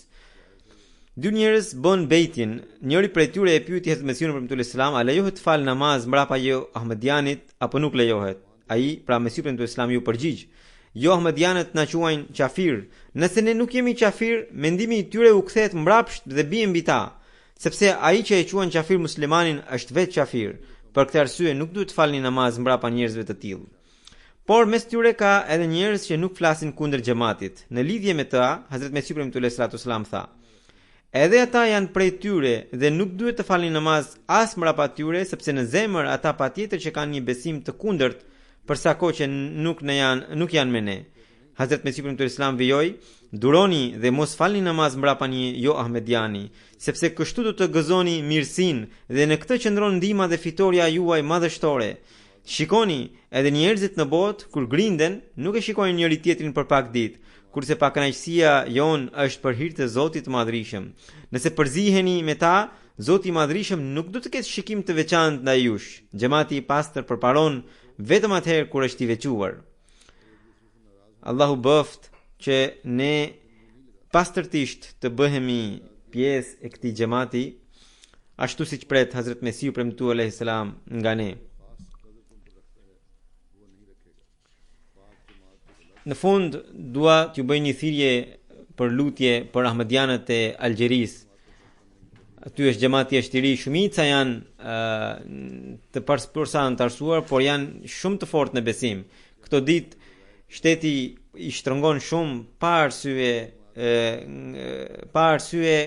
Dy njerëz bën bejtin. Njëri prej tyre e pyeti Hazrat Mesihun premtuar Islam: a lejohet të fal namaz mbrapa jo Ahmedianit apo nuk lejohet? Ai, pra Mesihu premtuar Islam, ju përgjigj: jo Ahmedianët na quajnë qafir. Nëse ne nuk jemi qafir, mendimi i tyre u kthehet mbrapsht dhe bie mbi ta, sepse ai që e quajnë qafir muslimanin është vetë qafir. Për këtë arsye nuk duhet të falni namaz mbrapa njerëzve të tillë. Por mes tyre ka edhe njerëz që nuk flasin kundër xhamatit. Në lidhje me të, Hazrat Mesihu premtuar Islam tha: edhe ata janë prej tyre dhe nuk duhet të falni namaz as mbrapa tyre, sepse në zemër ata patjetër që kanë një besim të kundërt, përsa kohë që nuk janë me ne. Hazrat Mesihu premtuar Islam vijoi: duroni dhe mos falni namaz mbrapa një jo Ahmediani, sepse kështu do të gëzoni mirësinë dhe në këtë qëndron ndihma dhe fitoria juaj madhështore. Shikoni, edhe njerëzit në botë kur grinden nuk e shikojnë njëri tjetrin për pak ditë, kurse pakënaqësia jon është për hir të Zotit të Madhrishëm. Nëse përziheni me ta, Zoti i Madhrishëm nuk do të ketë shikim të veçantë ndaj jush. Xhamati i pastër përparon vetëm atëherë kur është i veçuar. Allahu bëft që ne pastërtisht të bëhemi pjesë e këtij xhamati. ashtu siç pret Hazrat Mesiu premtuar alayhis salam nga ne. Në fund dua t'ju bëj një thirrje për lutje për ahmedianët e Algjerisë. Aty është xhamati i shtiri, shumica janë të përsantarsuar, por janë shumë të fortë në besim. Këto ditë shteti i shtrëngon shumë pa arsye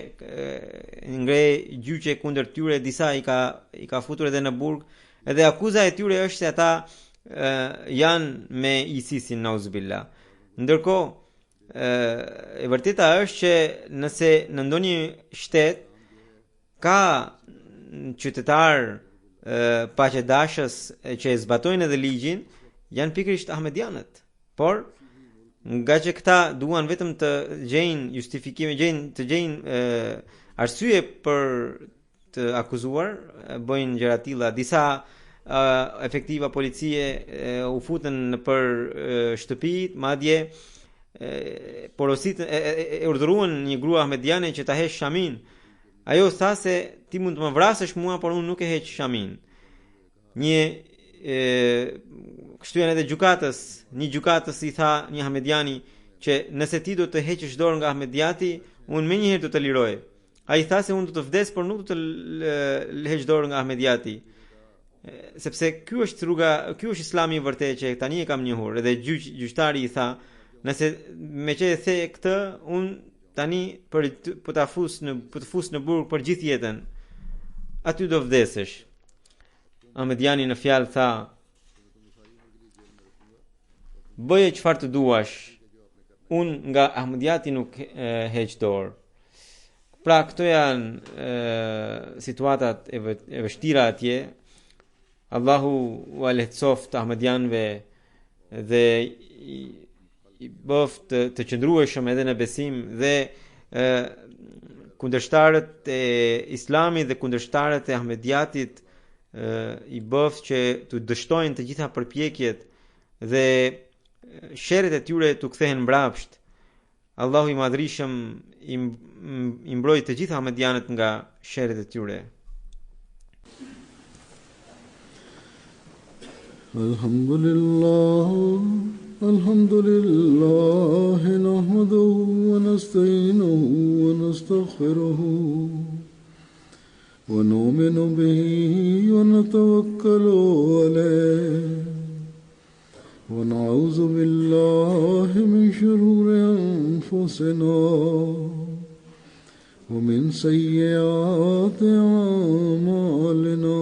ngre gjyqe kundër tyre, disa i ka futur edhe në burg, edhe akuza e tyre është se ata janë me ISIS-in nauzubillah. Ndërkohë e vërteta është që nëse në ndonjë shtet ka qytetar paqedashës që e zbatojnë edhe ligjin, janë pikërisht ahmedianët. Por nga që këta duan vetëm të gjejnë justifikime, të gjejnë arsye për të akuzuar, bëjnë gjëra të tilla. Disa efektiva policie u futën për shtëpi, madje porositën e urdhëruan një grua ahmediane që ta heqë shamin. Ajo tha se ti mund të më vrasësh mua, por unë nuk e heq shamin. Kështu janë edhe gjykatës. Një gjykatës i tha një ahmediani që nëse ti do të heqësh dorë nga ahmediati, unë menjëherë do të liroj. Ai tha se unë do të vdes, por nuk do të heq dorë nga ahmediati. Sepse ky është rruga, ky është Islami i vërtetë që tani e kam njohur. Edhe gjyqtari i tha, nëse me që e the këtë, unë tani për të fus në burg për gjithë jetën, aty do vdesësh. Ahmediani në fjalë tha, bëje çfarë të duash, unë nga ahmediati nuk heq dorë. Pra këto janë situatat e vështira atje. Allahu u lehtësoft ahmedianëve dhe i bëft të qëndrueshëm edhe në besim, dhe kundërshtarët e Islamit dhe kundërshtarët e ahmediatit i bëft që të dështojnë të gjitha përpjekjet dhe sherret e tyre të kthehen mbrapsht. Allahu i madhrishëm i mbroj të gjitha ahmedianët nga sherret e tyre. Alhamdulillah nahmaduhu wa nasta'inuhu wa nastaghfiruhu wa nu'minu bihi wa natawakkalu alayhi wa na'udhu billahi min shururi anfusina wa min sayyiati a'malina.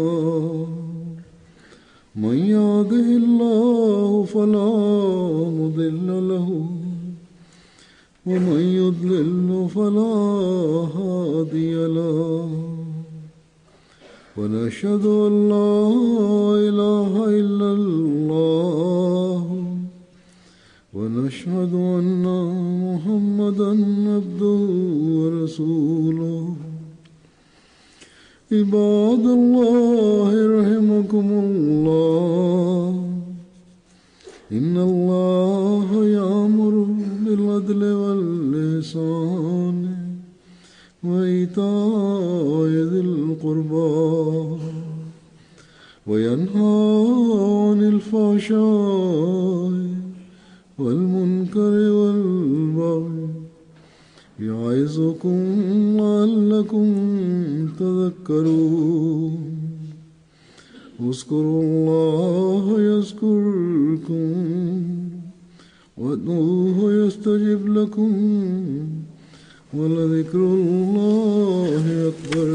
من يهده الله فلا مضل له ومن يضلل فلا هادي له ونشهد أن لا إله إلا الله ونشهد أن محمدا عبده ورسوله. عباد الله رحمكم الله إن الله يأمر بالعدل والإحسان وإيتاء ذي القربى وينهى عن الفحشاء والمنكر والبغي يعظكم لعلكم تذكرون. اذكروا الله يذكركم وادعوه يستجب لكم ولذكر الله أكبر.